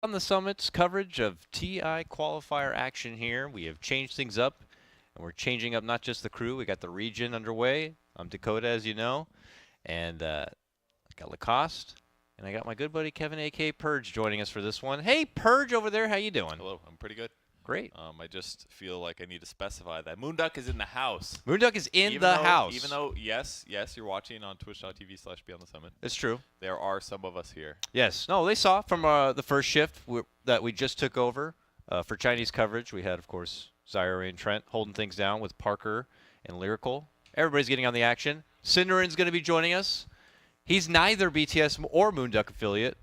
On the Summit's coverage of TI qualifier action here. We have changed things up, and we're changing up not just the crew. We got the region underway. I'm Dakota, as you know, and I got Lacoste, and I got my good buddy Kevin, a.k.a. Purge, joining us for this one. Hey, Purge over there, how you doing? Hello, I'm pretty good. Great. I just feel like I need to specify that Moonduck is in the house. Moonduck is in the house. Even though, yes, you're watching on twitch.tv/BeyondTheSummit. It's true. There are some of us here. Yes. No, they saw from the first shift that we just took over for Chinese coverage. We had, of course, Zaire and Trent holding things down with Parker and Lyrical. Everybody's getting on the action. Cinderin's going to be joining us. He's neither BTS or Moonduck affiliate.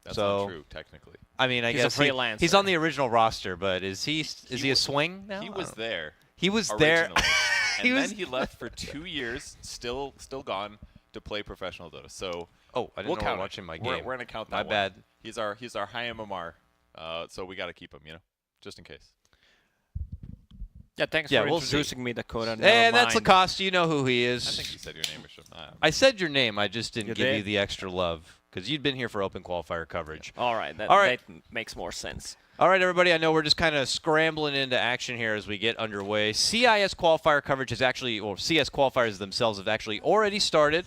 That's not true, technically. I mean, I guess he's on the original roster, but is he a swing now? He was there. He was originally. there. And then he left for 2 years, still gone to play professional Dota. So I didn't know watching my game. We're gonna count that. My bad. He's our high MMR. So we got to keep him, just in case. Yeah, thanks for introducing me, Dakota. And that's Lacoste. You know who he is. I think you said your name or something. I said your name. I just didn't give you the extra love because you'd been here for open qualifier coverage. Yeah. All right. That makes more sense. All right, everybody. I know we're just kind of scrambling into action here as we get underway. CIS qualifier coverage has actually, or CS qualifiers themselves have actually already started.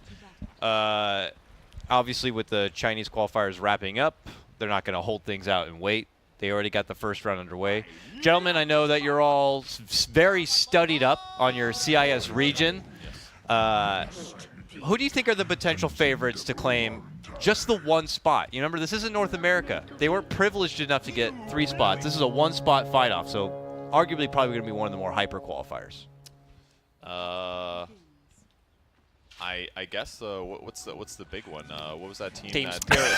Obviously, with the Chinese qualifiers wrapping up, they're not going to hold things out and wait. They already got the first round underway. Gentlemen, I know that you're all very studied up on your CIS region. Who do you think are the potential favorites to claim just the one spot? You remember, this isn't North America. They weren't privileged enough to get 3 spots. This is a one-spot fight-off, so arguably probably going to be one of the more hyper qualifiers. I guess what's the big one? What was that team? Team Spirit.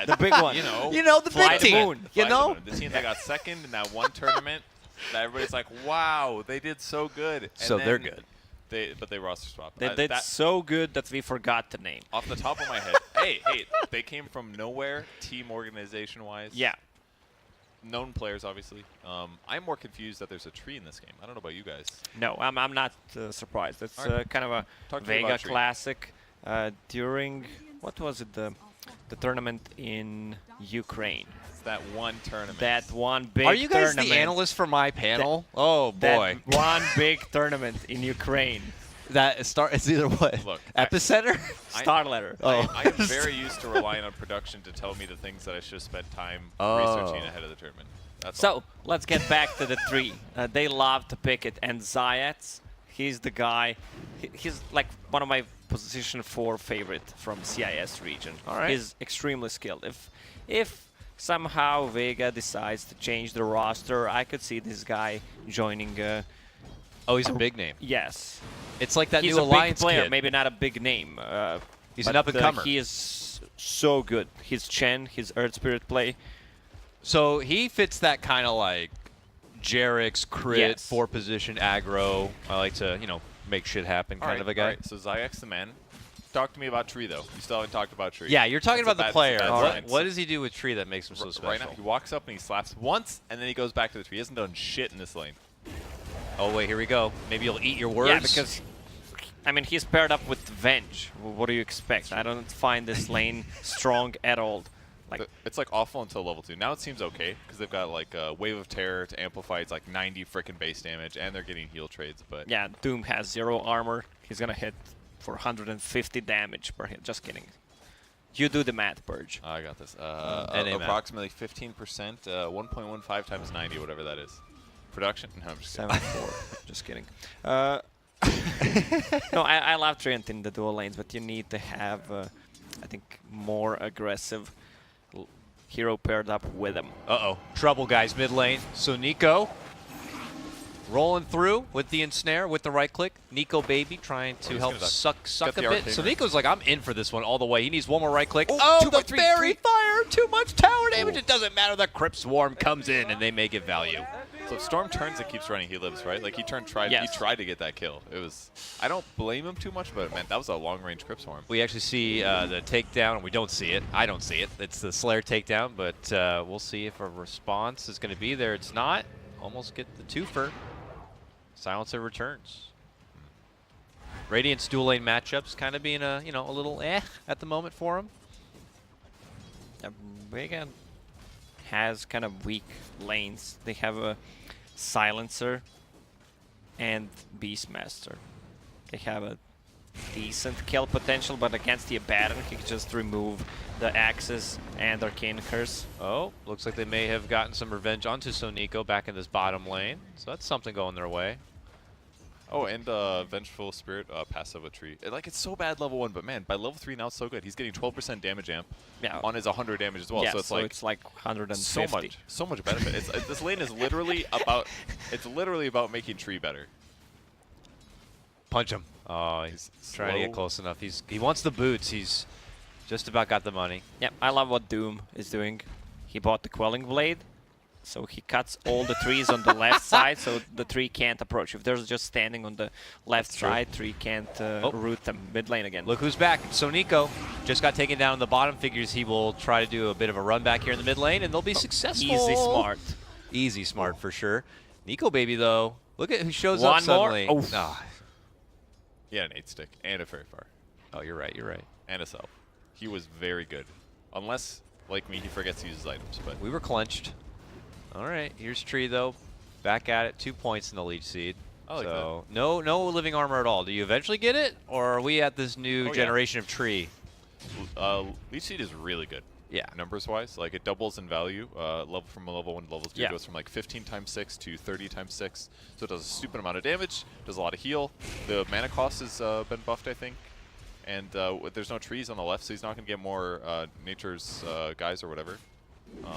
The big one. You know the big team. The team that got second in that one tournament. That everybody's like, wow, they did so good. And so they're good. But they roster swapped. They did so good that we forgot the name. Off the top of my head, hey, they came from nowhere, team organization-wise. Yeah. Known players, obviously. I'm more confused that there's a tree in this game. I don't know about you guys. No, I'm not surprised. It's kind of a Vega classic during, what was it, the tournament in Ukraine. It's that one tournament. That one big tournament. Are you guys the analyst for my panel? Oh, boy. That one big tournament in Ukraine. It's either what? Look, Epicenter? Starletter. I am very used to relying on production to tell me the things that I should have spent time researching ahead of the tournament. That's all. Let's get back to the 3. They love to pick it, and Zayats, he's the guy. He's like one of my position 4 favorite from CIS region. All right. He's extremely skilled. If somehow Vega decides to change the roster, I could see this guy joining. He's a big name. Yes. It's like that he's new a Alliance big player, kid. maybe not a big name. He's an up-and-comer. He is so good. His Chen, his Earth Spirit play. So he fits that kind of like Jarek's crit, 4-position aggro. I like to, make shit happen kind of a guy. All right, so Zayek's the man. Talk to me about Tree, though. You still haven't talked about Tree. Yeah, you're talking about the player. What does he do with Tree that makes him so special? Right now, he walks up and he slaps once, and then he goes back to the tree. He hasn't done shit in this lane. Oh, wait, here we go. Maybe you'll eat your words. Yeah, because, I mean, he's paired up with Venge. What do you expect? I don't find this lane strong at all. It's like awful until level 2. Now it seems okay because they've got like a Wave of Terror to amplify. It's like 90 frickin' base damage, and they're getting heal trades. But yeah, Doom has 0 armor. He's gonna hit for 150 damage per hit. Just kidding. You do the math, Purge. I got this. Approximately 15%, 1.15 times 90, whatever that is. Production? No, I'm just kidding. 7-4. Just kidding. No, I love Trent in the dual lanes, but you need to have, I think, more aggressive hero paired up with him. Trouble, guys, mid lane. So Nico rolling through with the ensnare, with the right click. Nico baby trying to help suck a bit. So Nico's like, I'm in for this one all the way. He needs one more right click. The fairy fire! Too much tower damage. It doesn't matter. The Crypt Swarm comes in and they make it value. So if Storm turns and keeps running, he lives, right? Like he tried to get that kill. It was, I don't blame him too much, but man, that was a long-range Crypt Swarm. We actually see the takedown. We don't see it. I don't see it. It's the Slayer takedown, but we'll see if a response is going to be there. It's not. Almost get the twofer. Silencer returns. Radiant's dual lane matchups kind of being a little at the moment for him. Vega has kind of weak lanes. They have a Silencer and Beastmaster. They have a decent kill potential, but against the Abaddon, he can just remove the Axis and Arcane Curse. Oh, looks like they may have gotten some revenge onto Sonico back in this bottom lane. So that's something going their way. Oh, and Vengeful Spirit passive a tree. It's so bad level 1, but man, by level 3 now it's so good. He's getting 12% damage amp on his 100 damage as well. Yeah, so it's like 150. So much benefit. This lane is literally about making tree better. Punch him. Oh, he's trying to get close enough. He wants the boots. He's just about got the money. Yep, I love what Doom is doing. He bought the Quelling Blade, so he cuts all the trees on the left side, so the tree can't approach. If there's just standing on the left side, tree can't root them mid lane again. Look who's back. Sonico just got taken down in the bottom. Figures he will try to do a bit of a run back here in the mid lane, and they'll be successful. Easy smart. Easy smart for sure. Nico baby though, look at who shows up suddenly. More. Oh. He had an 8-stick and a Fairy Fire. Oh, you're right. You're right. And a Self. He was very good. Unless, like me, he forgets to use his items. But we were clenched. All right, here's Tree though, back at it, 2 points in the Leech Seed. I like so no living armor at all. Do you eventually get it, or are we at this new generation of Tree? Leech Seed is really good. Yeah. Numbers wise, like it doubles in value. From a level 1 to level 2, it goes from like 15 times 6 to 30 times 6. So it does a stupid amount of damage. Does a lot of heal. The mana cost has been buffed, I think. And there's no trees on the left, so he's not going to get more Nature's guys or whatever.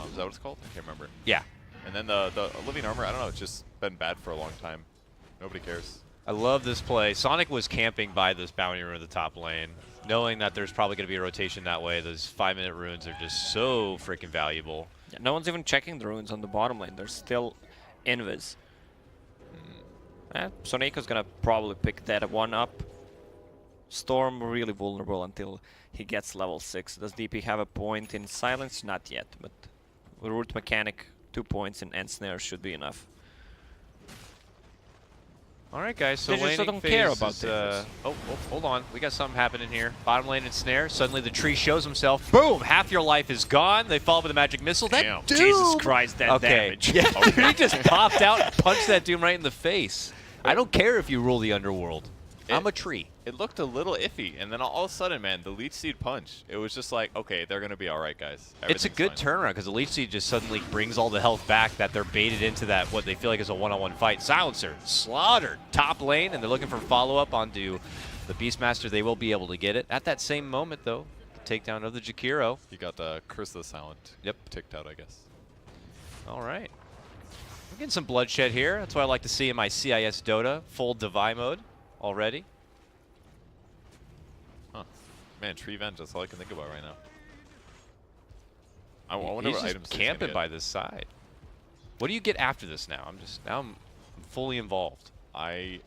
Is that what it's called? I can't remember. Yeah. And then the living armor, I don't know, it's just been bad for a long time. Nobody cares. I love this play. Sonic was camping by this bounty rune in the top lane, knowing that there's probably going to be a rotation that way. Those 5-minute runes are just so freaking valuable. Yeah, no one's even checking the runes on the bottom lane. They're still invis. Sonico's going to probably pick that one up. Storm really vulnerable until he gets level 6. Does DP have a point in Silence? Not yet, but Root Mechanic, 2 points in Ensnare should be enough. All right, guys. So they just don't care about this. Oh, hold on. We got something happening here. Bottom lane and snare. Suddenly the tree shows himself. Boom! Half your life is gone. They fall with a magic missile. That Doom! Jesus Christ, that damage. Yeah, he just popped out and punched that Doom right in the face. I don't care if you rule the underworld. I'm a tree. It looked a little iffy, and then all of a sudden, man, the Leech Seed punch. It was just like, okay, they're going to be all right, guys. It's a good turnaround because the Leech Seed just suddenly brings all the health back that they're baited into that, what they feel like is a one-on-one fight. Silencer, slaughtered, top lane, and they're looking for follow-up onto the Beastmaster. They will be able to get it. At that same moment, though, the takedown of the Jakiro. You got the Curse of the Silent. Yep. Ticked out, I guess. All right. We're getting some bloodshed here. That's what I like to see in my CIS Dota. Full Devi mode already. Man, Tree Venge, that's all I can think about right now. I wonder He's what just items camping by this side. What do you get after this now? I'm fully involved. I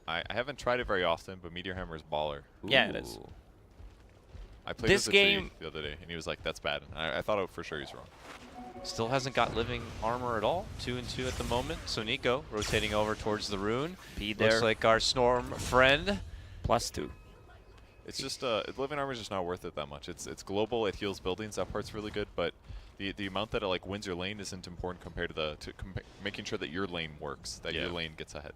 haven't tried it very often, but Meteor Hammer is baller. Yeah, it is. I played this with game the other day, and he was like, that's bad. And I thought for sure he's wrong. Still hasn't got living armor at all. 2 and 2 at the moment. So Nico rotating over towards the rune. Be there. Looks like our Storm friend. +2. It's just living armor is just not worth it that much. It's global. It heals buildings. That part's really good, but the amount that it like wins your lane isn't important compared to making sure that your lane works, that your lane gets ahead.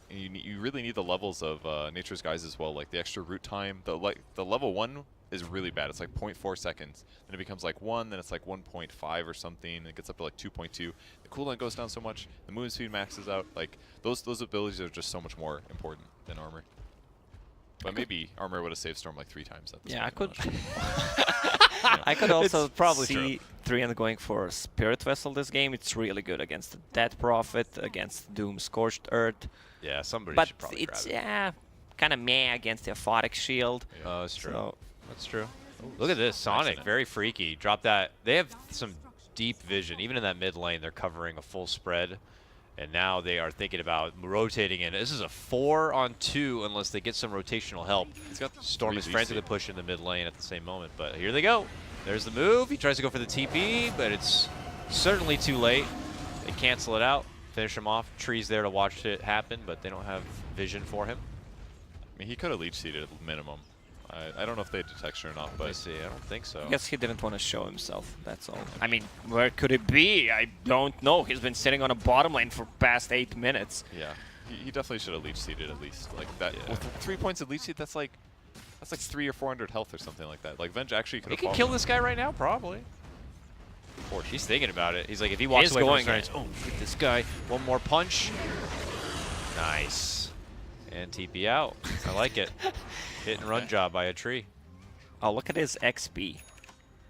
And you really need the levels of Nature's Guys as well, like the extra root time. The level 1 is really bad. It's like 0.4 seconds. Then it becomes like 1, then it's like 1.5 or something. It gets up to like 2.2. The cooldown goes down so much. The movement speed maxes out. Like those abilities are just so much more important than armor. But maybe armor would have saved Storm like 3 times. Yeah, I could. I could also probably see 3 going for Spirit Vessel this game. It's really good against the Dead Prophet, against Doom Scorched Earth. Yeah, somebody but should probably it's grab it. kind of meh against the Aphotic Shield. Oh, that's true. So that's true. Look at this, Sonic, very freaky. Drop that. They have some deep vision. Even in that mid lane, they're covering a full spread. And now they are thinking about rotating in. This is a 4-on-2 unless they get some rotational help. Storm is frantically pushing the mid lane at the same moment. But here they go. There's the move. He tries to go for the TP, but it's certainly too late. They cancel it out, finish him off. Tree's there to watch it happen, but they don't have vision for him. I mean, he could have leech seeded at minimum. I don't know if they detection or not, I but see. I don't think so. I guess he didn't want to show himself, that's all. I mean, where could it be? I don't know. He's been sitting on a bottom lane for past 8 minutes. yeah, he definitely should have leech seeded at least. Like that, with 3 points of leech seed, that's like 300 or 400 health or something like that. Like Venge actually could He have can kill this guy right now, probably. Or he's thinking about it. He's like, if he walks away from his oh, get this guy. One more punch. Nice. And TP out. I like it. Hit and run job by a tree. Oh, look at his XP.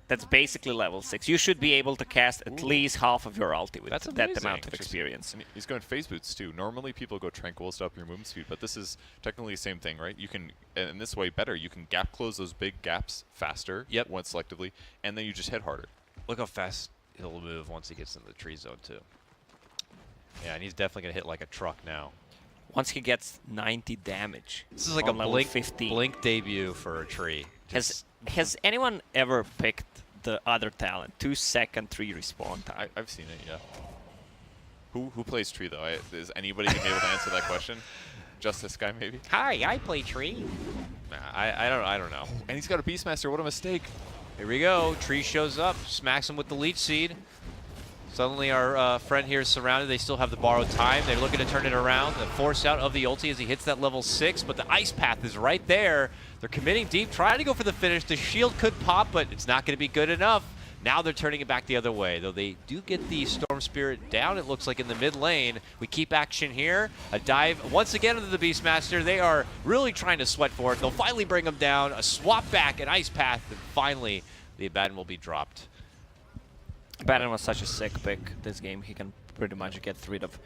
That's basically level 6. You should be able to cast at least half of your ulti with That's that amazing. amount of experience. And he's going phase boots too. Normally people go tranquils to up your movement speed, but this is technically the same thing, right? You can, in this way better, you can gap close those big gaps faster once selectively, and then you just hit harder. Look how fast he'll move once he gets into the tree zone, too. Yeah, and he's definitely going to hit like a truck now. Once he gets 90 damage. This is like a blink debut for a tree. Has anyone ever picked the other talent? 2-second 3 respawn time. I've seen it, yeah. Who plays tree though? Is anybody gonna be able to answer that question? Just this guy maybe? Hi, I play tree. Nah, I don't know. And he's got a Beastmaster. What a mistake! Here we go. Tree shows up, smacks him with the leech seed. Suddenly our friend here is surrounded. They still have the borrowed time. They're looking to turn it around. The force out of the ulti as he hits that level 6, but the ice path is right there. They're committing deep, trying to go for the finish. The shield could pop, but it's not going to be good enough. Now they're turning it back the other way, though they do get the Storm Spirit down, it looks like, in the mid lane. We keep action here. A dive once again into the Beastmaster. They are really trying to sweat for it. They'll finally bring him down. A swap back, an ice path, and finally the Abaddon will be dropped. Abaddon was such a sick pick this game. He can pretty much get rid of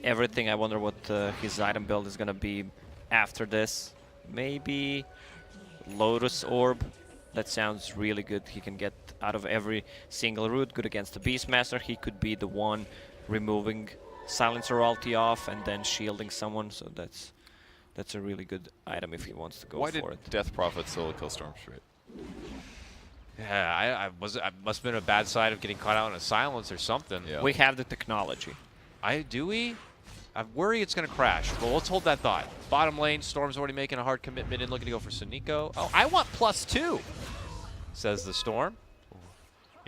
everything. I wonder what his item build is going to be after this. Maybe Lotus Orb. That sounds really good. He can get out of every single route. Good against the Beastmaster. He could be the one removing Silencer ulti off and then shielding someone. So that's a really good item if he wants to go for it. Why did Death Prophet solo kill Storm Spirit? Yeah, I must have been a bad side of getting caught out in a silence or something. Yeah. We have the technology. Do we? I worry it's going to crash, but let's hold that thought. Bottom lane, Storm's already making a hard commitment and looking to go for Sunico. Oh, I want +2, says the Storm.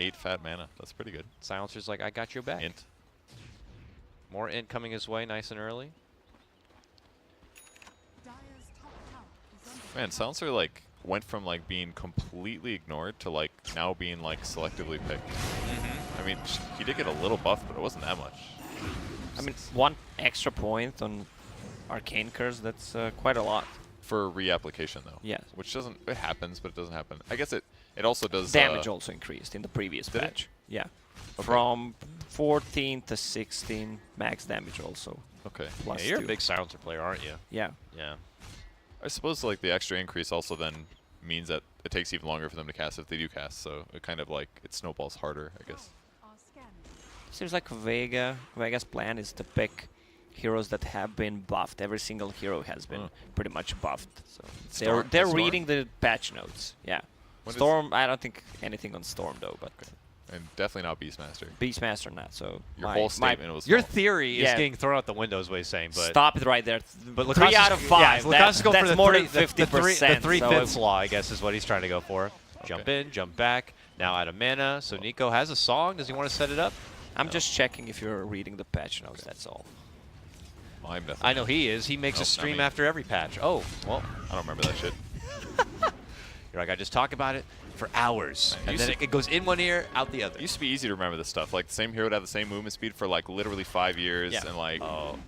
8 fat mana. That's pretty good. Silencer's like, I got your back. Int. More int coming his way, nice and early. Man, Silencer like went from like being completely ignored to like now being like selectively picked. I mean, he did get a little buff, but it wasn't that much. I mean, 1 extra point on Arcane Curse, that's quite a lot. For reapplication though. Yes. Which doesn't, it happens, but it doesn't happen. I guess it also does. Damage also increased in the previous did patch. It? Yeah. Okay. From 14 to 16, max damage also. Okay. Plus Yeah, you're 2. a big Silencer player, aren't you? Yeah. Yeah. I suppose like the extra increase also then means that it takes even longer for them to cast if they do cast, so it kind of like, it snowballs harder, I guess. Seems like Vega's plan is to pick heroes that have been buffed. Every single hero has been pretty much buffed. So they're reading the patch notes. Yeah. What Storm, I don't think anything on Storm though, but And definitely not Beastmaster. Beastmaster not. So Your whole statement was Your false. theory is getting thrown out the window, is what he's saying. But stop it right there. But 3 out of 5. Yeah, Lacoste go for that's the more three, than 50%. the 3/5 so law, I guess, is what he's trying to go for. Jump in, jump back. Now out of mana. So Nico has a song. Does he want to set it up? I'm just checking if you're reading the patch notes. That's all. Well, I'm definitely I know he is. He makes a Nope, not stream me. after every patch. Oh, well. I don't remember that shit. You're like, I just talk about it for hours. Man, And then it goes in one ear, out the other. It used to be easy to remember this stuff. Like the same hero would have the same movement speed for like literally 5 years, Yeah. and like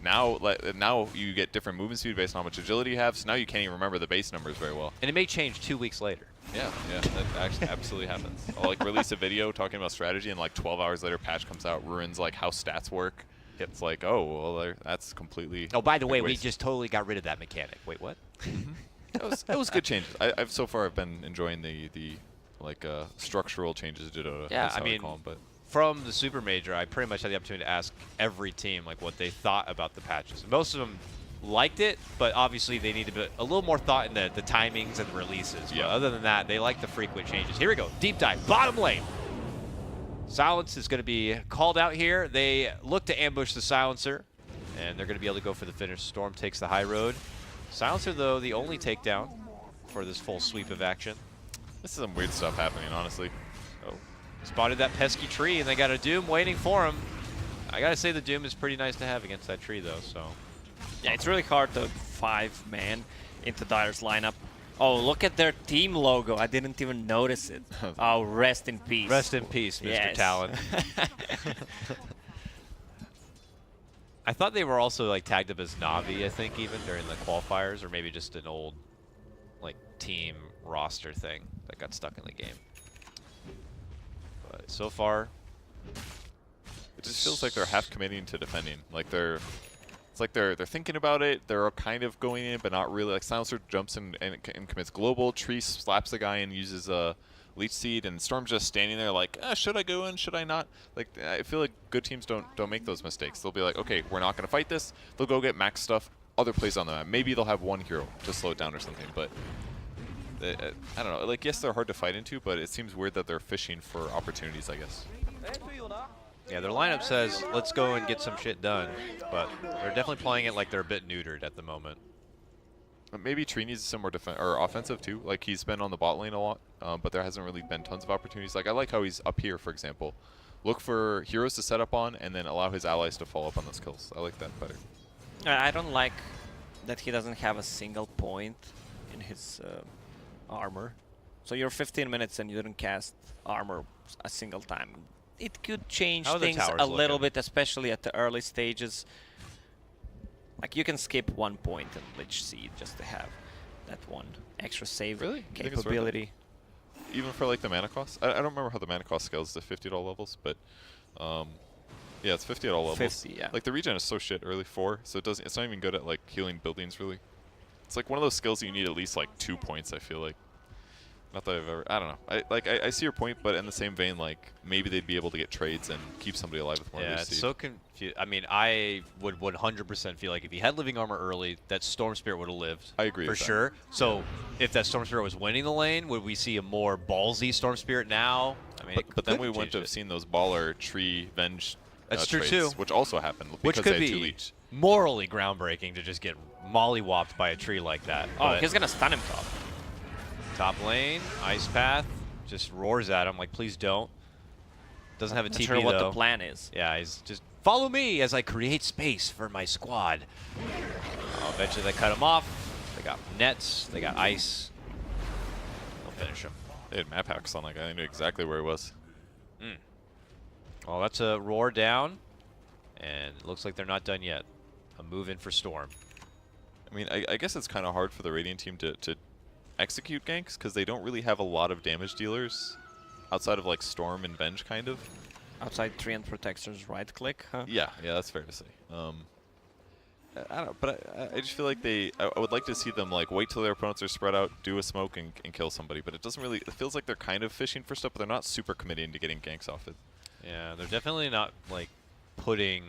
now you get different movement speed based on how much agility you have. So now you can't even remember the base numbers very well. And it may change 2 weeks later. Yeah, that actually absolutely happens. I'll like release a video talking about strategy, and like 12 hours later, patch comes out, ruins like how stats work. It's like, oh, well, that's completely. Oh, by the way, like we waste. just totally got rid of that mechanic. Wait, what? It was good changes. I've so far I've been enjoying the like structural changes to Dakota. Yeah, that's I how mean, call them, but from the Super Major, I pretty much had the opportunity to ask every team like what they thought about the patches. Most of them liked it, but obviously they need to put a little more thought in the timings and the releases. Yeah. But other than that, they like the frequent changes. Here we go. Deep dive. Bottom lane. Silence is going to be called out here. They look to ambush the Silencer, and they're going to be able to go for the finish. Storm takes the high road. Silencer, though, the only takedown. for this full sweep of action. This is some weird stuff happening, honestly. Oh, spotted that pesky tree, and they got a Doom waiting for him. I gotta say the Doom is pretty nice to have against that tree, though. So yeah, it's really hard to 5-man into Dire's lineup. Oh, look at their team logo. I didn't even notice it. Oh, rest in peace. Rest in peace, Mr. Yes. Talon. I thought they were also like tagged up as Navi, I think, even during the qualifiers, or maybe just an old like team roster thing that got stuck in the game. But so far, it just feels like they're half committing to defending. Like it's like they're thinking about it. They're kind of going in, but not really. Like Silencer jumps in and commits global. Tree slaps the guy and uses a Leech Seed, and Storm's just standing there like, should I go in? Should I not? Like, I feel like good teams don't make those mistakes. They'll be like, okay, we're not going to fight this. They'll go get max stuff, other plays on the map. Maybe they'll have one hero to slow it down or something, but I don't know. Like, yes, they're hard to fight into, but it seems weird that they're fishing for opportunities, I guess. yeah, their lineup says, let's go and get some shit done, but they're definitely playing it like they're a bit neutered at the moment. Maybe Tree needs some more offensive too. Like he's been on the bot lane a lot, but there hasn't really been tons of opportunities. Like I like how he's up here, for example. Look for heroes to set up on, and then allow his allies to follow up on those kills. I like that better. I don't like that he doesn't have a single point in his armor. So you're 15 minutes and you didn't cast armor a single time. It could change things a little bit, especially at the early stages. Like, you can skip 1 point and Lich Seed just to have that one extra save capability. Even for, like, the mana cost? I don't remember how the mana cost scales to 50 at all levels, but, yeah, it's 50 at all levels. 50, yeah. Like, the regen is so shit early 4, so it's not even good at, like, healing buildings, really. It's, like, one of those skills that you need at least, like, 2 points, I feel like. Not that I've ever... I don't know. I see your point, but in the same vein, like, maybe they'd be able to get trades and keep somebody alive with more Yeah, Leech Seed. it's so confused. I mean, I would 100% feel like if he had living armor early, that Storm Spirit would have lived. I agree for with that. sure. So if that Storm Spirit was winning the lane, would we see a more ballsy Storm Spirit now? I mean, but then we wouldn't have seen those baller Tree Venge That's true trades, too. which also happened Which because could they had 2 be Leech. morally groundbreaking to just get mollywopped by a tree like that. Oh, But he's gonna stun him top. top lane, Ice Path, just roars at him like, please don't. Doesn't have a Not TP sure what though. the plan is. Yeah, he's just follow me as I create space for my squad. Eventually they cut him off. They got nets, they got ice. They'll finish him. They had map hacks on that guy. They knew exactly where he was. Well, that's a roar down, and it looks like they're not done yet. A move in for Storm. I mean, I guess it's kind of hard for the Radiant team to execute ganks because they don't really have a lot of damage dealers outside of like Storm and Venge, kind of. Outside Treant Protector's right click, huh? Yeah, that's fair to say. I don't know, but I just feel like I would like to see them like wait till their opponents are spread out, do a smoke, and kill somebody. But it doesn't really. It feels like they're kind of fishing for stuff, but they're not super committing to getting ganks off it. Yeah, they're definitely not like putting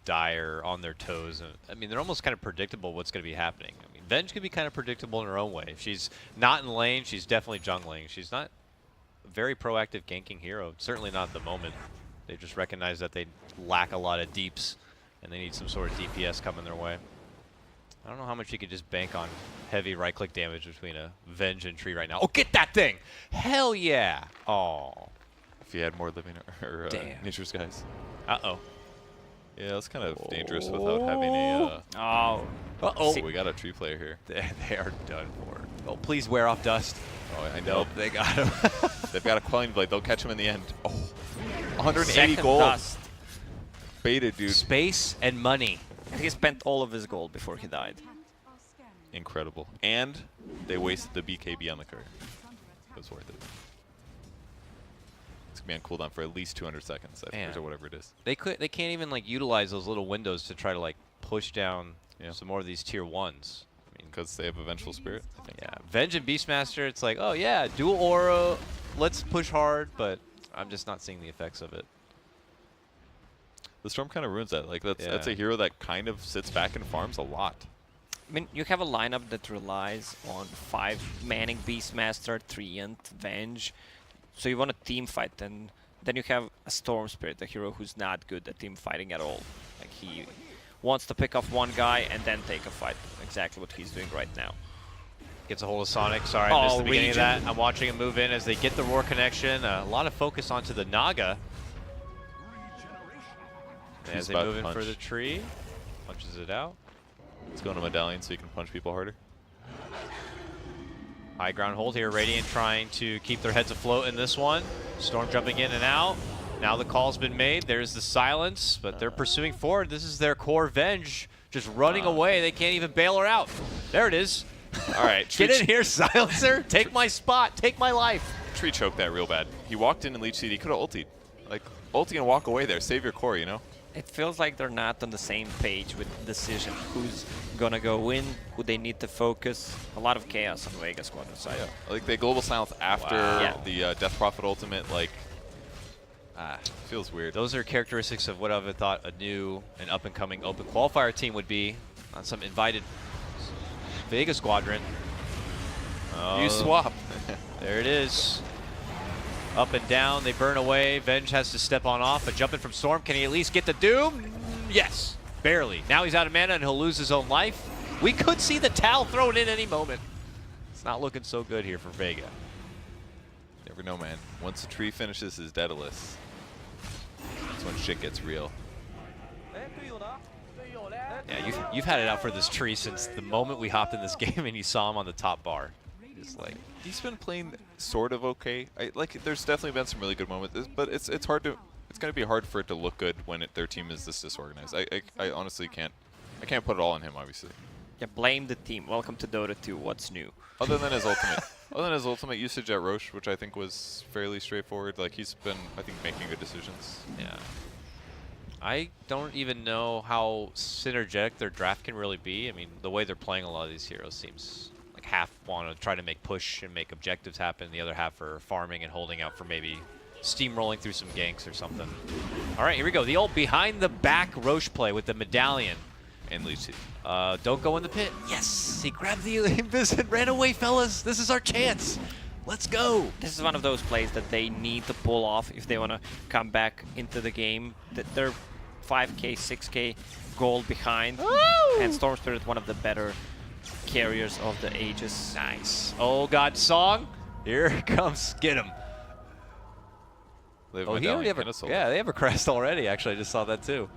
Dire on their toes. And, I mean, they're almost kind of predictable what's going to be happening. I mean, Venge can be kind of predictable in her own way. If she's not in lane, she's definitely jungling. She's not a very proactive ganking hero. Certainly not at the moment. They just recognize that they lack a lot of deeps, and they need some sort of DPS coming their way. I don't know how much you could just bank on heavy right-click damage between a Venge and Tree right now. Oh, get that thing! Hell yeah! Oh. If you had more living or Nature's Guys. Uh-oh. Yeah, that's kind of dangerous without having a... Oh. Uh-oh. We got a Tree player here. They are done for. Oh, please wear off dust. Oh, I Nope, know. they got him. They've got a Quelling Blade. They'll catch him in the end. Oh, 180 Second gold. dust. Beta, dude. Space and money. And he spent all of his gold before he died. Incredible. And they wasted the BKB on the courier. It was worth it. It's going to be on cooldown for at least 200 seconds, I think, or whatever it is. They can't even like utilize those little windows to try to like push down some more of these tier 1s. I mean, because they have a Vengeful Spirit, I think. Yeah, Venge and Beastmaster, it's like, oh yeah, dual aura, let's push hard, but I'm just not seeing the effects of it. The Storm kind of ruins that. Like that's a hero that kind of sits back and farms a lot. I mean, you have a lineup that relies on 5-manning Beastmaster, Treant, Venge. So you want a team fight, and then you have a Storm Spirit, a hero who's not good at team fighting at all. Like, he wants to pick off one guy and then take a fight. Exactly what he's doing right now. Gets a hold of Sonic. Sorry, I missed the beginning of Region. that. I'm watching him move in as they get the roar connection. A lot of focus onto the Naga. As they move in for the tree. Punches it out. Let's go into Medallion so you can punch people harder. High ground hold here. Radiant trying to keep their heads afloat in this one. Storm jumping in and out. Now the call's been made. There's the silence, but they're pursuing forward. This is their core Venge just running away. They can't even bail her out. There it is. All right. Get in here, Silencer. Take my spot. Take my life. Tree choked that real bad. He walked in and leech seed. He could have ultied. Like, ulti and walk away there. Save your core, you know? It feels like they're not on the same page with decision. Who's gonna go in, who they need to focus. A lot of chaos on Vega Squadron side. Yeah. Like, they global silence after the Death Prophet ultimate, like, feels weird. Those are characteristics of what I would thought a new and up-and-coming open qualifier team would be on some invited Vega Squadron. You swap. There it is. Up and down, they burn away. Venge has to step on off, but jumping from Storm, can he at least get the Doom? Yes, barely. Now he's out of mana and he'll lose his own life. We could see the Tal thrown in any moment. It's not looking so good here for Vega. Never know, man. Once the tree finishes his Daedalus, that's when shit gets real. Yeah, you've had it out for this tree since the moment we hopped in this game and you saw him on the top bar. Just like He's been playing sort of okay. There's definitely been some really good moments, but it's hard to. It's going to be hard for it to look good when their team is this disorganized. I honestly can't. I can't put it all on him, obviously. Yeah, blame the team. Welcome to Dota 2. What's new? Other than his ultimate usage at Roche, which I think was fairly straightforward. Like, he's been, I think, making good decisions. Yeah. I don't even know how synergetic their draft can really be. I mean, the way they're playing a lot of these heroes seems like half want to try to make push and make objectives happen. The other half are farming and holding out for maybe steamrolling through some ganks or something. All right, here we go. The old behind the back Roche play with the medallion. And leech seed. Don't go in the pit. Yes, he grabbed the Invis and ran away, fellas. This is our chance. Let's go. This is one of those plays that they need to pull off if they want to come back into the game. They're 5k, 6k gold behind. Woo! And Storm Spirit, one of the better carriers of the ages. Nice. Oh, God, song. Here it comes. Get him. They Oh, he already have a, yeah, they have a crest already. Actually, I just saw that too.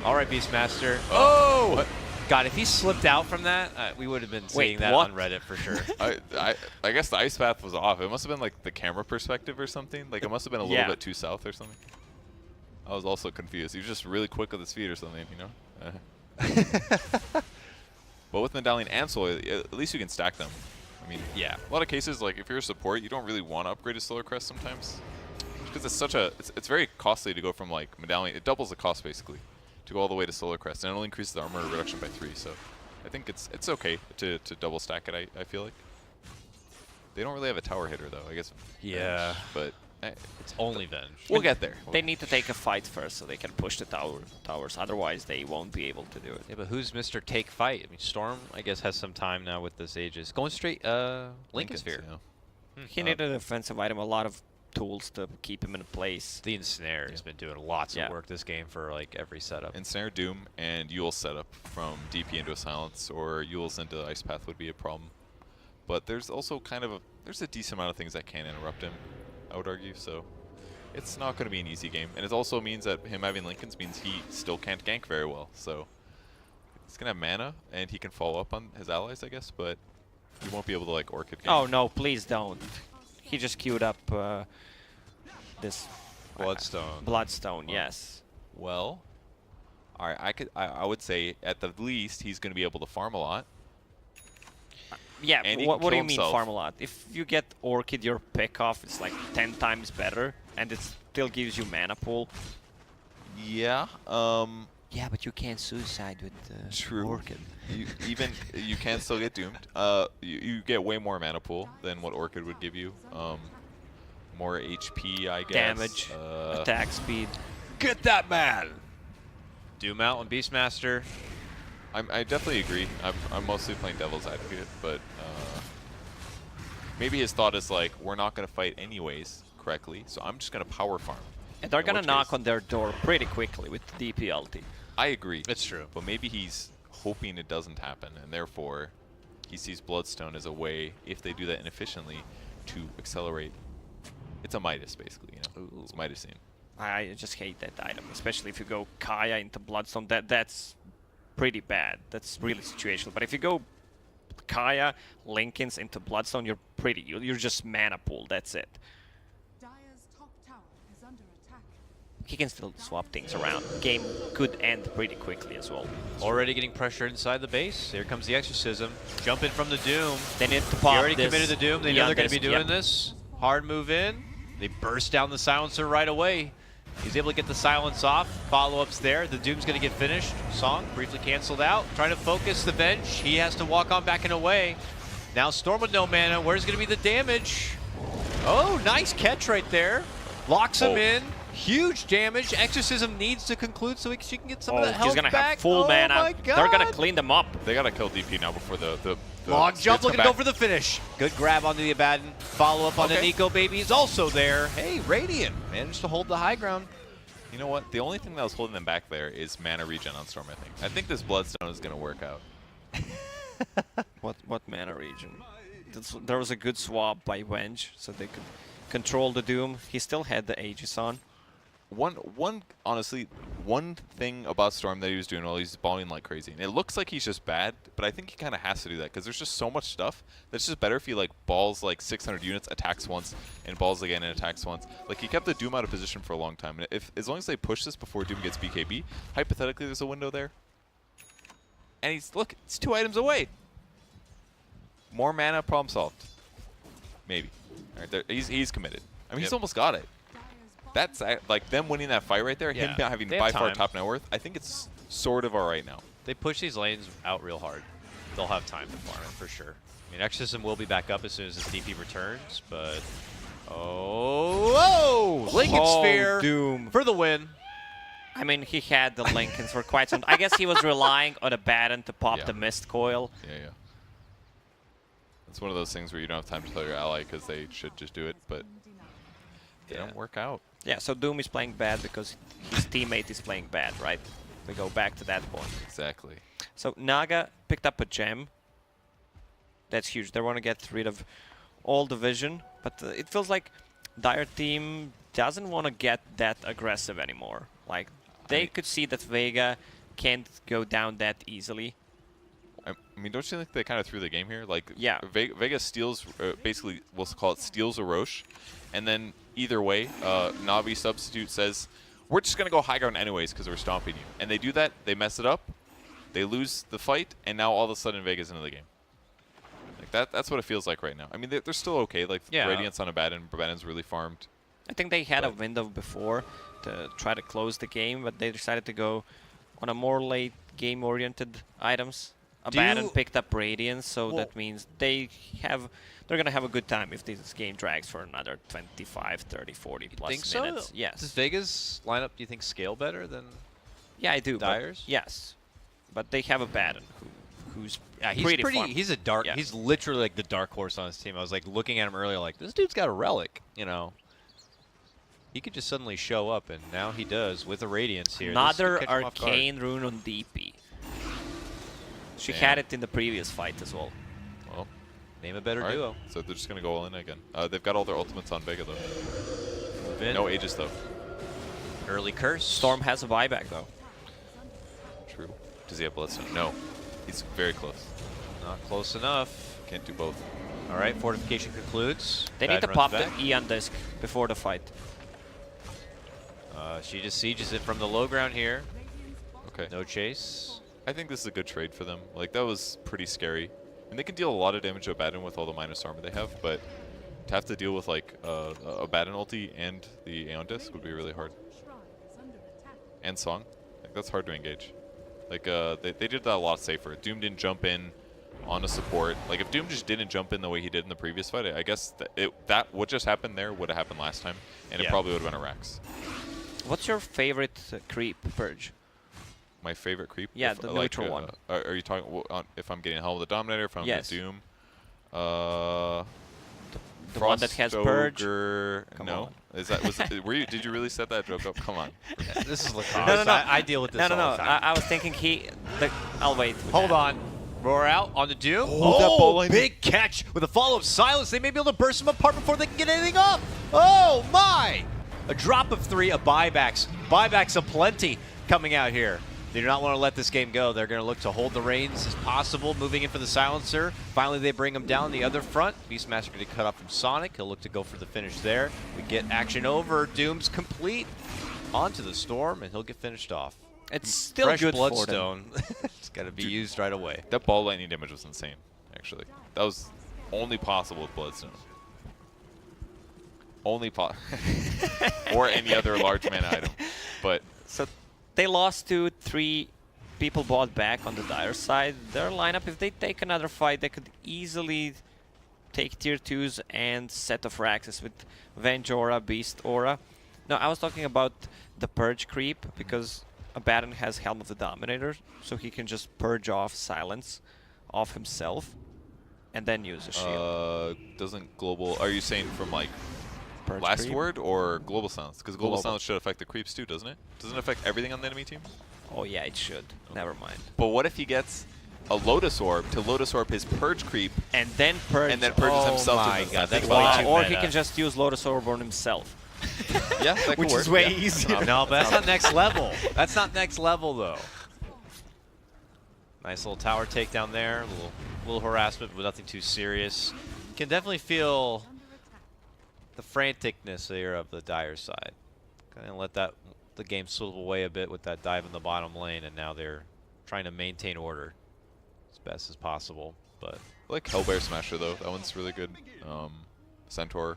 All right, Beastmaster. Oh! What? God, if he slipped out from that, we would have been seeing that what? on Reddit for sure. I guess the ice path was off. It must have been like the camera perspective or something. Like, it must have been a little bit too south or something. I was also confused. He was just really quick with his feet or something, you know? But with Medallion and Soul, at least you can stack them. I mean, Yeah. a lot of cases, like, if you're a support, you don't really want to upgrade a Solar Crest sometimes. Because it's such a, it's very costly to go from, like, Medallion. It doubles the cost, basically, to go all the way to Solar Crest. And it only increases the armor reduction by 3, so I think it's okay to double stack it, I feel like. They don't really have a tower hitter, though, I guess. Yeah. But It's only Venge. we'll get there. They need to take a fight first so they can push the towers. Otherwise, they won't be able to do it. Yeah, but who's Mr. Take Fight? I mean, Storm, I guess, has some time now with this Aegis. Going straight, Lincoln Sphere. Yeah. He needed a defensive item, a lot of tools to keep him in place. The Ensnare has been doing lots of work this game for, like, every setup. Ensnare, Doom, and Yule's setup from DP into a Silence, or Yule's into Ice Path would be a problem. But there's also kind of there's a decent amount of things that can interrupt him, I would argue, so it's not going to be an easy game. And it also means that him having Lincolns means he still can't gank very well, so he's going to have mana, and he can follow up on his allies, I guess, but he won't be able to, like, Orchid gank. Oh, no, please don't. He just queued up this Bloodstone, yes. Well, all right, I would say at the least he's going to be able to farm a lot. Yeah, And he what can do you kill mean himself. farm a lot? If you get Orchid, your pick off is like 10 times better, and it still gives you mana pool. Yeah. Yeah, but you can't suicide with True. Orchid. You can still get doomed. You get way more mana pool than what Orchid would give you. More HP, I guess. Damage, attack speed. Get that man! Doom out on Beastmaster. I definitely agree. I'm mostly playing Devil's Advocate, but maybe his thought is like, we're not going to fight anyways correctly, so I'm just going to power farm. And they're In gonna which knock case- on their door pretty quickly with DP ulti. I agree. It's true. But maybe he's hoping it doesn't happen, and therefore he sees Bloodstone as a way, if they do that inefficiently, to accelerate. It's a Midas, basically, you know? Ooh. It's Midasine. I just hate that item, especially if you go Kaya into Bloodstone. That's pretty bad. That's really situational. But if you go Kaya, Linkens into Bloodstone, you're you're just mana pool. That's it. He can still swap things around. Game could end pretty quickly as well. Already getting pressure inside the base. Here comes the Exorcism. Jumping from the Doom. They need to They pop already this committed the Doom. They know they're going to be doing yep. this. Hard move in. They burst down the silencer right away. He's able to get the silence off. Follow-ups there. The Doom's going to get finished. Song briefly canceled out. Trying to focus the bench. He has to walk on back and away. Now Storm with no mana. Where's going to be the damage? Oh, nice catch right there. Locks him in. Huge damage. Exorcism needs to conclude so she can get some of that health he's gonna back. have full mana. My God. They're gonna clean them up. They gotta kill DP now before the Long jump, looking to back. go for the finish. Good grab onto the Abaddon. Follow up on the Nico baby is also there. Hey, Radiant managed to hold the high ground. You know what? The only thing that was holding them back there is mana regen on Storm, I think. I think this Bloodstone is gonna work out. What mana region? There was a good swap by Wenge, so they could control the Doom. He still had the Aegis on. Honestly, one thing about Storm that he was doing while he's balling like crazy, and it looks like he's just bad, but I think he kind of has to do that because there's just so much stuff that's just better if he like balls like 600 units, attacks once, and balls again and attacks once. Like he kept the Doom out of position for a long time, and as long as they push this before Doom gets BKB, hypothetically there's a window there. And look, it's 2 items away. More mana, problem solved. Maybe. All right, there, he's committed. I mean, he's almost got it. That's like them winning that fight right there, him having by far top net worth. I think it's sort of all right now. They push these lanes out real hard. They'll have time to farm it for sure. I mean, Exorcism will be back up as soon as his DP returns, but Lincoln Sphere Doom for the win. I mean, he had the Lincolns for quite some. I guess he was relying on Abaddon to pop the Mist Coil. Yeah. It's one of those things where you don't have time to tell your ally because they should just do it, but they don't work out. Yeah, so Doom is playing bad because his teammate is playing bad, right? We go back to that point. Exactly. So Naga picked up a gem. That's huge. They want to get rid of all the vision, but it feels like Dire team doesn't want to get that aggressive anymore. Like, they could see that Vega can't go down that easily. I mean, don't you think they kind of threw the game here? Like, yeah. Vega steals, basically, we'll call it steals a Roche, and then either way, Navi substitute says, we're just going to go high ground anyways because we're stomping you. And they do that, they mess it up, they lose the fight, and now all of a sudden Vega's into the game. Like that's what it feels like right now. I mean, they're still okay. Like, Radiant's on Abaddon, Abaddon's really farmed. I think they had a window before to try to close the game, but they decided to go on a more late game-oriented items. Abaddon picked up Radiance, so that means they're going to have a good time if this game drags for another 25, 30, 40 plus minutes. So? Yes. Does Vega's lineup, do you think, scale better than I do. Dire's? Yes. But they have Abaddon, who's he's pretty fun. He's a dark. Yeah. He's literally like the dark horse on his team. I was like looking at him earlier, like this dude's got a relic. You know, he could just suddenly show up, and now he does with a Radiance here. Another arcane rune on DP. She had it in the previous fight as well. Well, name a better duo. So they're just gonna go all in again. They've got all their ultimates on Vega though. No Aegis though. Early curse. Storm has a buyback though. True. Does he have Bloodstone? No. He's very close. Not close enough. Can't do both. All right, fortification concludes. They need to pop the Eon disc before the fight. She just sieges it from the low ground here. Okay. No chase. I think this is a good trade for them. Like, that was pretty scary. And they can deal a lot of damage to Abaddon with all the minus armor they have, but to have to deal with, like, Abaddon ulti and the Aeon Disc would be really hard. And Song. Like, that's hard to engage. Like, they did that a lot safer. Doom didn't jump in on a support. Like, if Doom just didn't jump in the way he did in the previous fight, I guess that what just happened there would have happened last time, and it probably would have been a Rax. What's your favorite creep, Purge? My favorite creep? Yeah, the neutral one. Are you talking if I'm getting Helm of the Dominator, if I'm with Doom? The one that has Purge? No. Is that did you really set that joke up? Come on. This is Lacoste. No. I deal with this all the time. I was thinking I'll wait. Hold on. Roar out on the Doom. Oh, that ball line. Big catch with a follow of Silence. They may be able to burst him apart before they can get anything up. Oh, my. A drop of 3, a buybacks. Buybacks aplenty coming out here. They do not want to let this game go. They're going to look to hold the reins as possible, moving in for the Silencer. Finally, they bring him down the other front. Beastmaster going to cut off from Sonic. He'll look to go for the finish there. We get action over. Doom's complete. Onto the Storm, and he'll get finished off. It's still Fresh good Bloodstone. It's got to be used right away. That ball lightning damage was insane, actually. That was only possible with Bloodstone. Only or any other large mana item. But so they lost to 3 people bought back on the Dire side. Their lineup, if they take another fight, they could easily take tier 2s and set of Raxes with Venge Aura, Beast Aura. No, I was talking about the Purge creep, because Abaddon has Helm of the Dominator, so he can just purge off Silence off himself and then use a shield. Doesn't global... Are you saying from, like, Purge last creep? word or global silence? Because global Global. silence should affect the creeps too, doesn't it? Doesn't it affect everything on the enemy team? Oh yeah, it should. Never mind. But what if he gets a Lotus Orb to Lotus Orb his Purge creep And then purge. and then purges himself? my to the God, that's think way about too that. Or meta. he can just use Lotus Orb on himself. Yeah, that could Which work. is way Yeah. easier. No, but that's not next level. That's not next level, though. Nice little tower takedown there. A little harassment, but nothing too serious. Can definitely feel the franticness here of the Dire side. Kind of let the game slip away a bit with that dive in the bottom lane, and now they're trying to maintain order as best as possible. But I like Hellbear Smasher though. That one's really good. Centaur,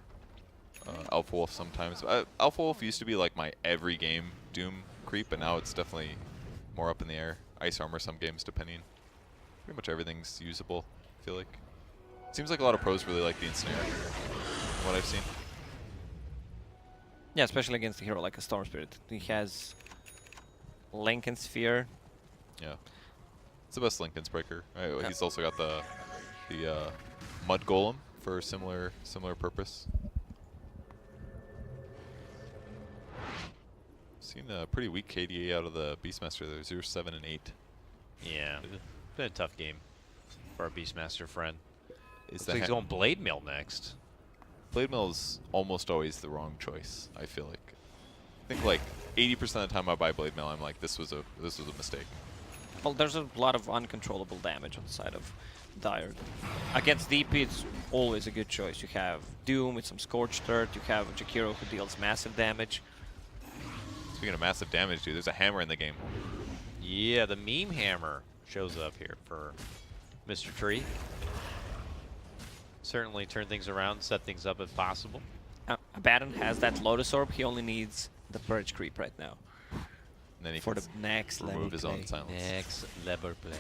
Alpha Wolf sometimes. Alpha Wolf used to be like my every game Doom creep, but now it's definitely more up in the air. Ice Armor some games depending. Pretty much everything's usable, I feel like. Seems like a lot of pros really like the Ensnare, from what I've seen. Yeah, especially against a hero like a Storm Spirit. He has Link and Sphere. Yeah. It's the best Linken's Breaker. He's also got the Mud Golem for similar purpose. Seen a pretty weak KDA out of the Beastmaster there, 0, 7, and 8. yeah, been a tough game for our Beastmaster friend. Is So he's going Blade Mail next. Blade Mail is almost always the wrong choice, I feel like. I think like 80% of the time I buy Blade Mail, I'm like, this was a mistake. Well, there's a lot of uncontrollable damage on the side of Dire. Against DP, it's always a good choice. You have Doom with some Scorched Earth. You have Jakiro who deals massive damage. Speaking of massive damage, dude, there's a hammer in the game. Yeah, the meme hammer shows up here for Mr. Tree. Certainly turn things around, set things up if possible. Abaddon has that Lotus Orb. He only needs the Purge creep right now And then he for can the next level remove his play. own silence. Next level play.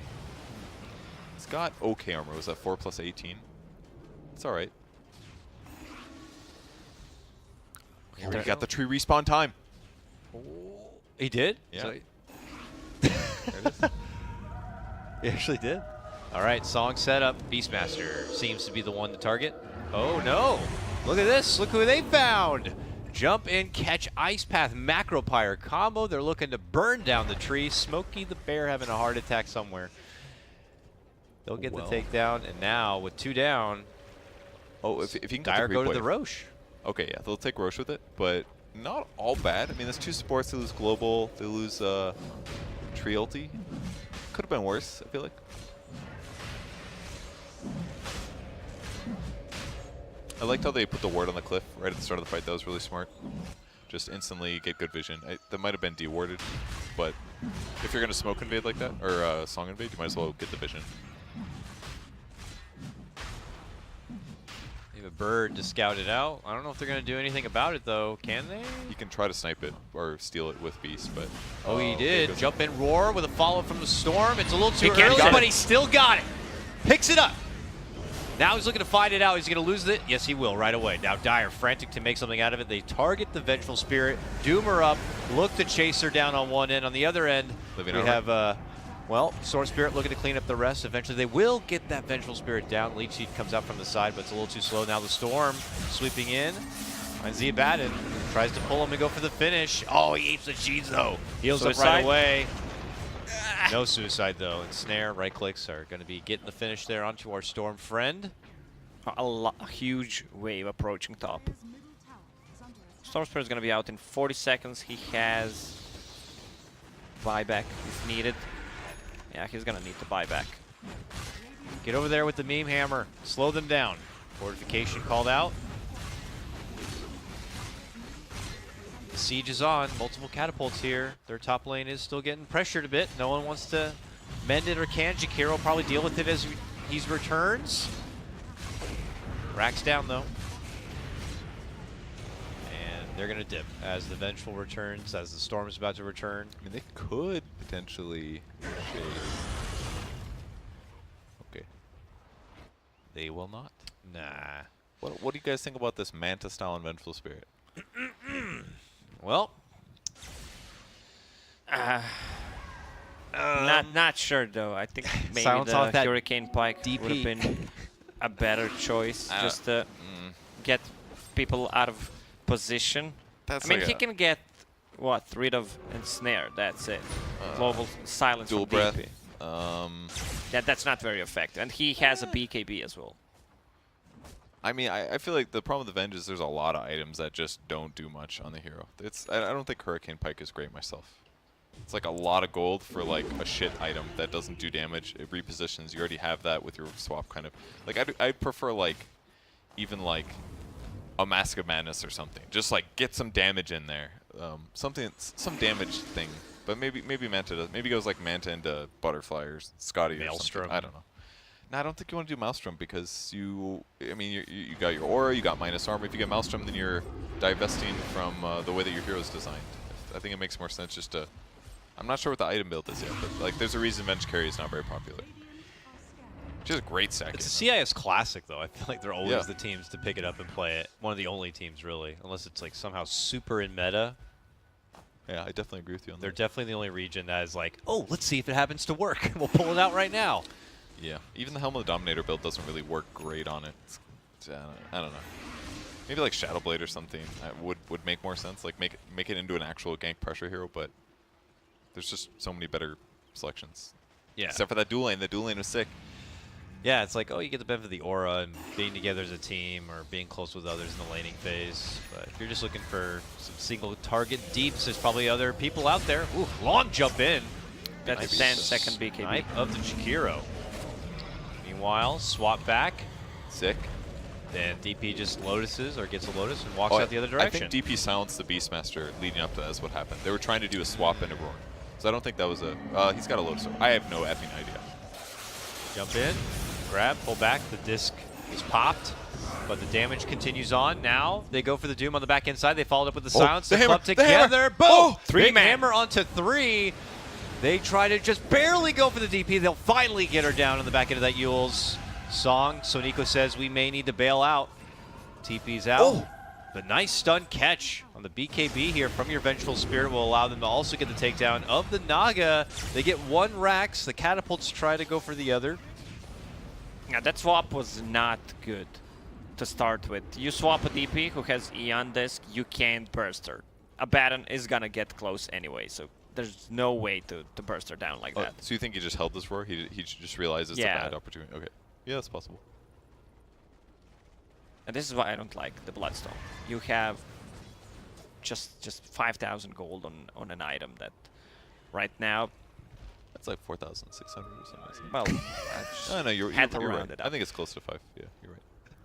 He's got okay armor. Was that 4 plus 18? It's alright. Here We got the tree respawn time. He did? Yeah. So There it is. he actually did. All right, song set up. Beastmaster seems to be the one to target. Oh, no. Look at this. Look who they found. Jump in, catch Ice Path, Macro Pyre combo. They're looking to burn down the tree. Smokey the Bear having a heart attack somewhere. They'll get the takedown, and now with 2 down, Oh, if you can get Dire the go to creep the wave. Roche. Okay, yeah, they'll take Roche with it, but not all bad. I mean, there's 2 supports. They lose Global. They lose Tree ulti. Could have been worse, I feel like. I liked how they put the ward on the cliff right at the start of the fight. That was really smart. Just instantly get good vision. That might have been dewarded, but if you're going to smoke invade like that, or song invade, you might as well get the vision. They have a bird to scout it out. I don't know if they're going to do anything about it, though. Can they? You can try to snipe it or steal it with Beast, but... Oh, he okay, did. good. Jump in, roar with a follow from the Storm. It's a little too He early, got but it. he still got it. Picks it up. Now he's looking to find it out. He's going to lose it. Yes, he will right away. Now Dire frantic to make something out of it. They target the Vengeful Spirit. Doom her up. Look to chase her down on one end. On the other end, Living we armor. have, well, Sword Spirit looking to clean up the rest. Eventually they will get that Vengeful Spirit down. Leech Seed comes out from the side, but it's a little too slow. Now the Storm sweeping in. Finds the Abaddon. Tries to pull him and go for the finish. Oh, he apes the cheese, though. Heals up right Suicide. away. No suicide though. Ensnare, right clicks are going to be getting the finish there onto our Storm friend. A huge wave approaching top. Storm Spirit is going to be out in 40 seconds. He has buyback if needed. Yeah, he's going to need to buy back. Get over there with the meme hammer. Slow them down. Fortification called out. The siege is on. Multiple catapults here. Their top lane is still getting pressured a bit. No one wants to mend it or can. Jakiro will probably deal with it as he returns. Rack's down though. And they're going to dip as the Vengeful returns, as the Storm is about to return. I mean, they could potentially shade. Okay. They will not. Nah. What do you guys think about this Manta style and Vengeful Spirit? Well, not sure though. I think maybe Silence off the that Hurricane Pike DP. would have been a better choice, just to get people out of position. That's I mean, like he can get what, rid of Ensnare. That's it. Global silence dual from breath. DP. Yeah, that's not very effective, and he has a BKB as well. I mean, I feel like the problem with the Venge is there's a lot of items that just don't do much on the hero. I don't think Hurricane Pike is great myself. It's like a lot of gold for like a shit item that doesn't do damage. It repositions. You already have that with your swap kind of. Like I'd prefer like even like a Mask of Madness or something. Just like get some damage in there. Some damage thing. But maybe Manta does. Maybe goes like Manta into Butterfly or Scotty or Maelstrom. something. I don't know. No, I don't think you want to do Maelstrom because you got your aura, you got minus armor. If you get Maelstrom, then you're divesting from the way that your hero's designed. I think it makes more sense just to. I'm not sure what the item build is yet, but like there's a reason Venge Carry is not very popular. Which is a great stack. it's a CIS classic though. I feel like they're always the teams to pick it up and play it. One of the only teams really, unless it's like somehow super in meta. Yeah, I definitely agree with you on They're that. definitely the only region that is like, oh, let's see if it happens to work. We'll pull it out right now. Yeah, even the Helm of the Dominator build doesn't really work great on it. I don't know. Maybe like Shadowblade or something would make more sense. Like make it into an actual gank pressure hero, but there's just so many better selections. Yeah. Except for that dual lane. The dual lane was sick. Yeah, it's like, oh, you get the benefit of the aura and being together as a team or being close with others in the laning phase. But if you're just looking for some single target deeps, there's probably other people out there. Ooh, long jump in. That's Nice. 10-second BKB. Snipe of the Jakiro. Meanwhile, swap back. Sick. Then DP just lotuses or gets a lotus and walks Oh, out the other direction. I think DP silenced the Beastmaster leading up to that is what happened. They were trying to do a swap into Roar. So I don't think that was a... he's got a lotus. I have no effing idea. Jump in, grab, pull back. The disc is popped, but the damage continues on. Now they go for the Doom on the back inside. They followed up with the silence. the They hammer, club the together. hammer. Boom! Oh, Big man. hammer onto 3. They try to just barely go for the DP. They'll finally get her down on the back end of that Yule's song. So Nico says we may need to bail out. TP's out. Oh. The nice stun catch on the BKB here from your Vengeful Spirit will allow them to also get the takedown of the Naga. They get 1 Rax. The catapults try to go for the other. Yeah, that swap was not good to start with. You swap a DP who has Eon Disc, you can't burst her. A Baron is gonna get close anyway, so there's no way to burst her down like that. So you think he just held this Roar? He just realized it's a bad opportunity? Okay. Yeah, that's possible. And this is why I don't like the Bloodstone. You have just 5,000 gold on an item that right now, That's like 4,600 or something. Isn't it? well, Oh, no, you're had to right. round it up. I think it's close to 5. Yeah, you're right.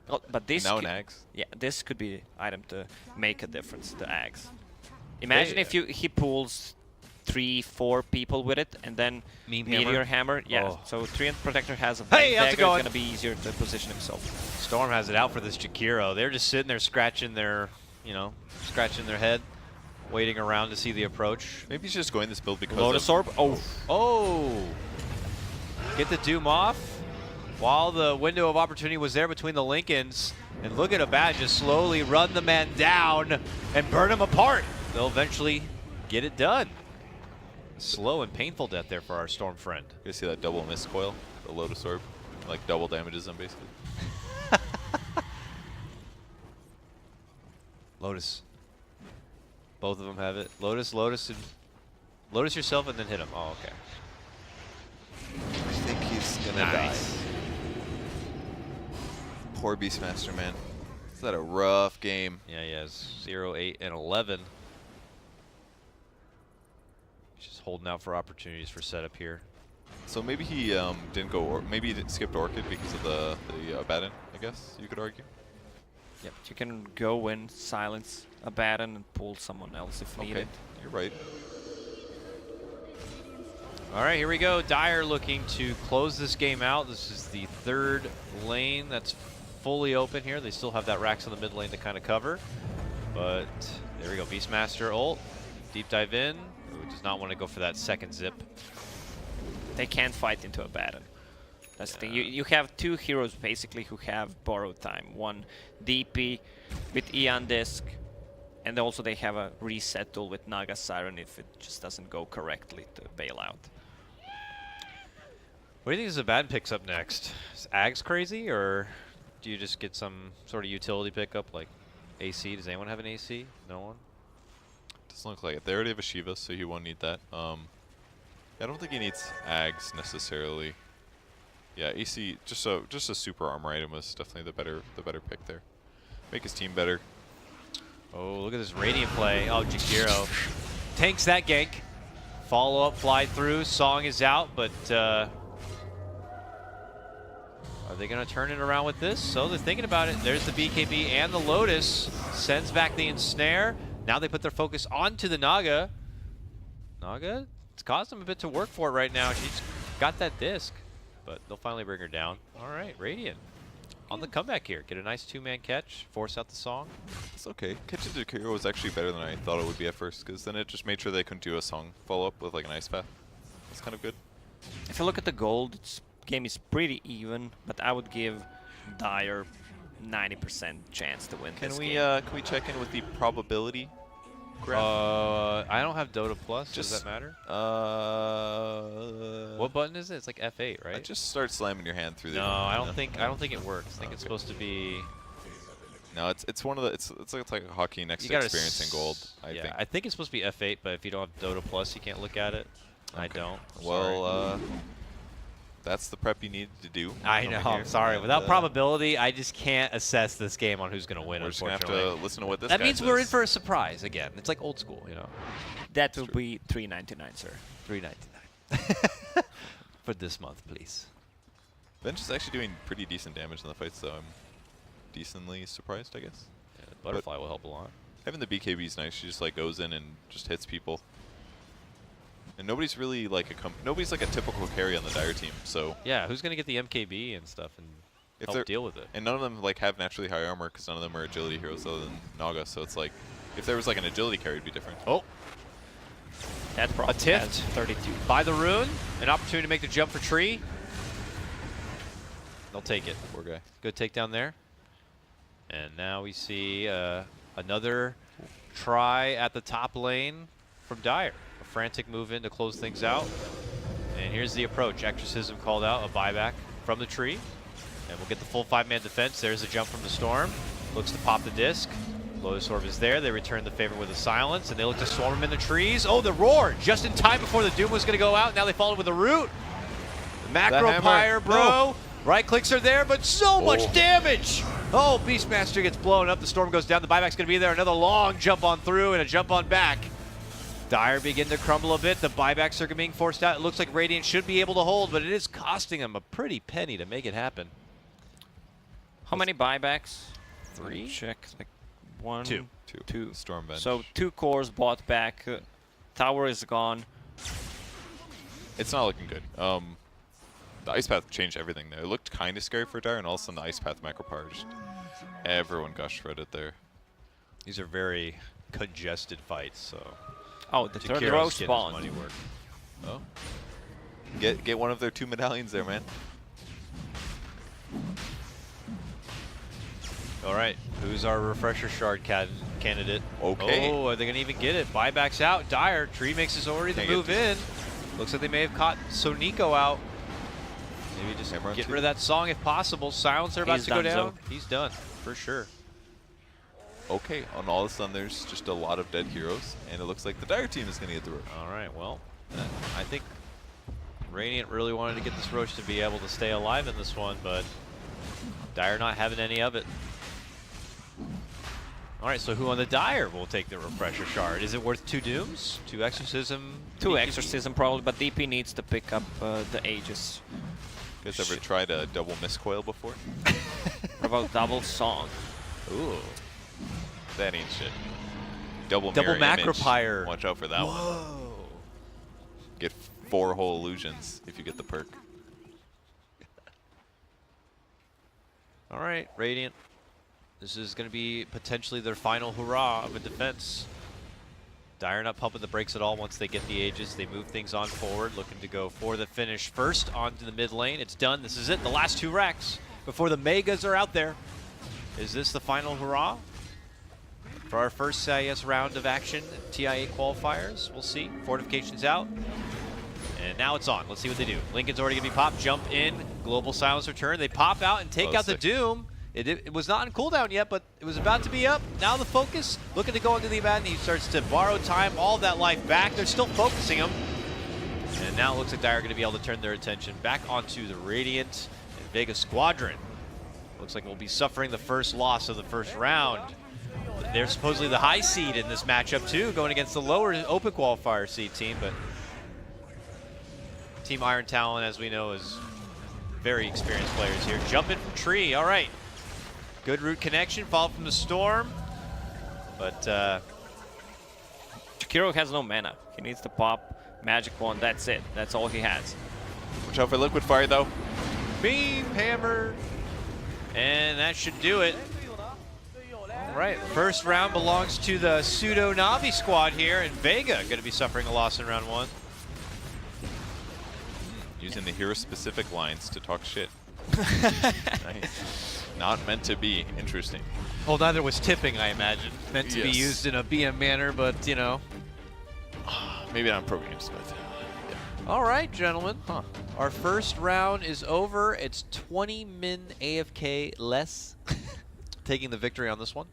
well, but this Now could- an Axe. yeah, this could be item to make a difference. The Axe. Imagine They- if he pulls 3-4 people with it, and then Meme Meteor Hammer. Yeah, Oh. so Treant Protector has a Hey, how's it dagger. It's going? gonna be easier to position himself. Storm has it out for this Jakiro. They're just sitting there scratching their, scratching their head, waiting around to see the approach. Maybe he's just going this build because Lotus of, Orb. Oh, Oh! Get the Doom off while the window of opportunity was there between the Lincolns. And look at Abad just slowly run the man down and burn him apart. They'll eventually get it done. Slow and painful death there for our Storm friend. You see that double miss coil, the Lotus Orb, like double damages them basically. Lotus. Both of them have it. Lotus, and Lotus yourself and then hit him. Oh, okay. I think he's gonna die. Poor Beastmaster, man. Is that a rough game? Yeah, he has 0, 8, and 11. He's just holding out for opportunities for setup here. So maybe he didn't go, or maybe he skipped Orchid because of the Abaddon, I guess you could argue. Yep, you can go and silence Abaddon and pull someone else if needed. You're right. All right, here we go. Dire looking to close this game out. This is the third lane that's fully open here. They still have that Rax on the mid lane to kind of cover. But there we go. Beastmaster ult. Deep dive in. Who does not want to go for that second zip. They can't fight into Abaddon. That's the thing. You have two heroes basically who have borrowed time. One DP with Eon Disc, and also they have a reset tool with Naga Siren if it just doesn't go correctly to bail out. What do you think Abaddon picks up next? Is Ags crazy, or do you just get some sort of utility pickup like AC? Does anyone have an AC? No one? Doesn't look like it. They already have a Shiva, so he won't need that. I don't think he needs Ags necessarily. Yeah, AC, just a super armor item was definitely the better pick there. Make his team better. Oh, look at this Radiant play. Oh, Jakiro tanks that gank. Follow up, fly through. Song is out, but are they going to turn it around with this? So they're thinking about it. There's the BKB and the Lotus. Sends back the ensnare. Now they put their focus onto the Naga. Naga, it's caused them a bit to work for it right now. She's got that disc, but they'll finally bring her down. All right, Radiant on the comeback here. Get a nice two-man catch, force out the Song. It's okay. Catching Jakiro was actually better than I thought it would be at first, because then it just made sure they couldn't do a Song follow-up with like an Ice Path. That's kind of good. If you look at the gold, game is pretty even, but I would give Dire 90% chance to win this game. Can we check in with the probability graph? I don't have Dota Plus. Does that matter? What button is it? It's like F8, right? Just start slamming your hand through the. No, I don't think it works. I think it's supposed to be. No, it's one of the it's like a hockey next to experience in gold. I think it's supposed to be F8, but if you don't have Dota Plus, you can't look at it. Okay. I don't. Well, that's the prep you need to do. I know. I'm sorry. Without probability, I just can't assess this game on who's going to win. We're just going to have to listen to what this. That means we're in for a surprise again. It's like old school, you know. That will be $3.99, sir. $3.99 for this month, please. Bench is actually doing pretty decent damage in the fights, so I'm decently surprised, I guess. Yeah, the butterfly will help a lot. Having the BKB is nice. She just like goes in and just hits people. And nobody's really like nobody's like a typical carry on the Dire team, so. Yeah, who's gonna get the MKB and stuff and help deal with it? And none of them like have naturally high armor because none of them are agility heroes other than Naga. So it's like, if there was like an agility carry, it'd be different. Oh, that problem. A Tift 32 by the rune, an opportunity to make the jump for Tree. They'll take it. Poor guy. Good takedown there. And now we see another try at the top lane from Dire. A frantic move in to close things out. And here's the approach. Exorcism called out, a buyback from the tree. And we'll get the full 5-man defense. There's a jump from the Storm. Looks to pop the disc. Lotus Orb is there. They return the favor with a silence, and they look to swarm him in the trees. Oh, the roar! Just in time before the Doom was going to go out. Now they followed with a root. The macro pyre, bro. No. Right clicks are there, but so much damage! Oh, Beastmaster gets blown up. The Storm goes down. The buyback's going to be there. Another long jump on through and a jump on back. Dire begin to crumble a bit. The buybacks are being forced out. It looks like Radiant should be able to hold, but it is costing them a pretty penny to make it happen. How many buybacks? 3? Check. Like 1, 2. 2. Storm bench. So 2 cores bought back. Tower is gone. It's not looking good. The Ice Path changed everything there. It looked kind of scary for Dire, and all of a sudden the Ice Path macro power just everyone got shredded there. These are very congested fights, so. Oh, the third row spawned. Money work. Oh. Get one of their 2 medallions there, man. All right, who's our refresher shard candidate? Okay. Oh, are they gonna even get it? Buybacks out. Dire. Tree makes his already the move in. Looks like they may have caught Soniko out. Maybe just get rid of that song if possible. Silencer about to go down. He's done for sure. Okay, on all of a sudden there's just a lot of dead heroes, and it looks like the Dire team is going to get the rush. All right, well, I think Radiant really wanted to get this Roche to be able to stay alive in this one, but Dire not having any of it. All right, so who on the Dire will take the Refresher Shard? Is it worth 2 Dooms? 2 Exorcism? 2 Exorcism probably, but DP needs to pick up the Aegis. You guys ever tried a double miscoil before? What about double Song? Ooh. That ain't shit. Double Macropyre. Image. Watch out for that one. Get 4 whole illusions if you get the perk. All right, Radiant. This is going to be potentially their final hurrah of a defense. Dire not pumping the brakes at all once they get the Aegis. They move things on forward, looking to go for the finish first onto the mid lane. It's done. This is it. The last 2 racks before the Megas are out there. Is this the final hurrah for our first CIS round of action? TI8 qualifiers. We'll see. Fortification's out. And now it's on. Let's see what they do. Lincoln's already going to be popped. Jump in. Global Silence return. They pop out and take out the Doom. It was not on cooldown yet, but it was about to be up. Now the focus, looking to go into the event. He starts to borrow time, all that life back. They're still focusing him. And now it looks like Dire are going to be able to turn their attention back onto the Radiant and Vega Squadron. Looks like we'll be suffering the first loss of the first round. They're supposedly the high seed in this matchup too, going against the lower open qualifier seed team, but Team Iron Talon, as we know, is very experienced players here. Jumping from tree, all right. Good root connection, followed from the storm, but Jakiro has no mana. He needs to pop Magic Wand, that's it. That's all he has. Watch out for Liquid Fire, though. Beam Hammer, and that should do it. All right, first round belongs to the pseudo Navi squad here, and Vega going to be suffering a loss in round 1. Using the hero-specific lines to talk shit. Nice. Not meant to be. Interesting. Well, neither was tipping, I imagine. Meant to be used in a BM manner, but, you know. Maybe not pro games, but yeah. All right, gentlemen. Our first round is over. It's 20 min AFK less. Taking the victory on this one.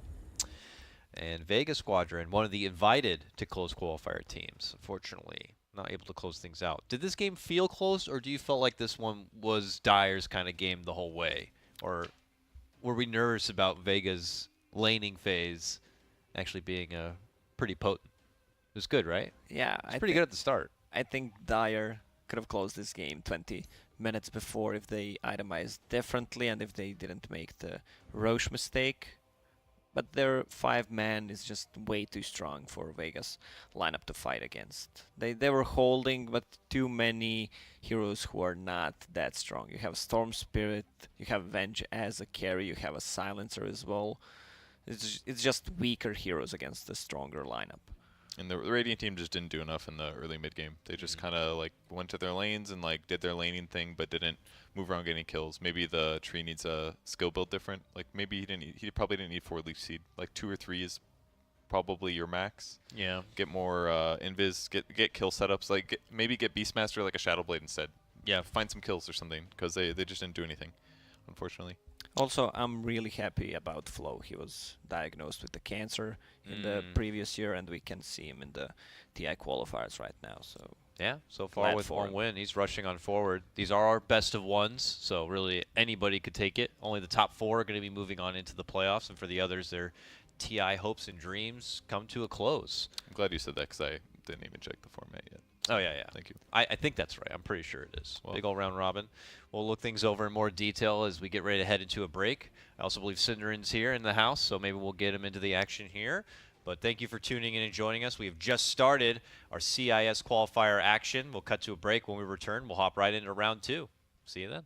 And Vega Squadron, one of the invited to close qualifier teams, unfortunately not able to close things out. Did this game feel close, or do you feel like this one was Dire's kind of game the whole way? Or were we nervous about Vega's laning phase actually being pretty potent? It was good, right? Yeah. It's pretty good at the start. I think Dire could have closed this game 20 minutes before if they itemized differently and if they didn't make the Roche mistake. But their 5-man is just way too strong for Vega's lineup to fight against. They were holding, but too many heroes who are not that strong. You have Storm Spirit, you have Venge as a carry, you have a Silencer as well. It's just weaker heroes against a stronger lineup. And the Radiant team just didn't do enough in the early mid game. They just kind of like went to their lanes and like did their laning thing, but didn't move around getting kills. Maybe the tree needs a skill build different. Like maybe he probably didn't need 4 Leaf Seed. Like 2 or 3 is probably your max. Yeah. Get more invis, get kill setups. Like maybe get Beastmaster like a Shadow Blade instead. Yeah, find some kills or something because they just didn't do anything, unfortunately. Also, I'm really happy about Flo. He was diagnosed with the cancer in the previous year, and we can see him in the TI qualifiers right now. So yeah, so far with 1 win, he's rushing on forward. These are our best of ones, so really anybody could take it. Only the top 4 are going to be moving on into the playoffs, and for the others, their TI hopes and dreams come to a close. I'm glad you said that because I didn't even check the format yet. Oh, yeah, yeah. Thank you. I think that's right. I'm pretty sure it is. Well, big old round robin. We'll look things over in more detail as we get ready to head into a break. I also believe Cinderin's here in the house, so maybe we'll get him into the action here. But thank you for tuning in and joining us. We have just started our CIS qualifier action. We'll cut to a break. When we return, we'll hop right into round 2. See you then.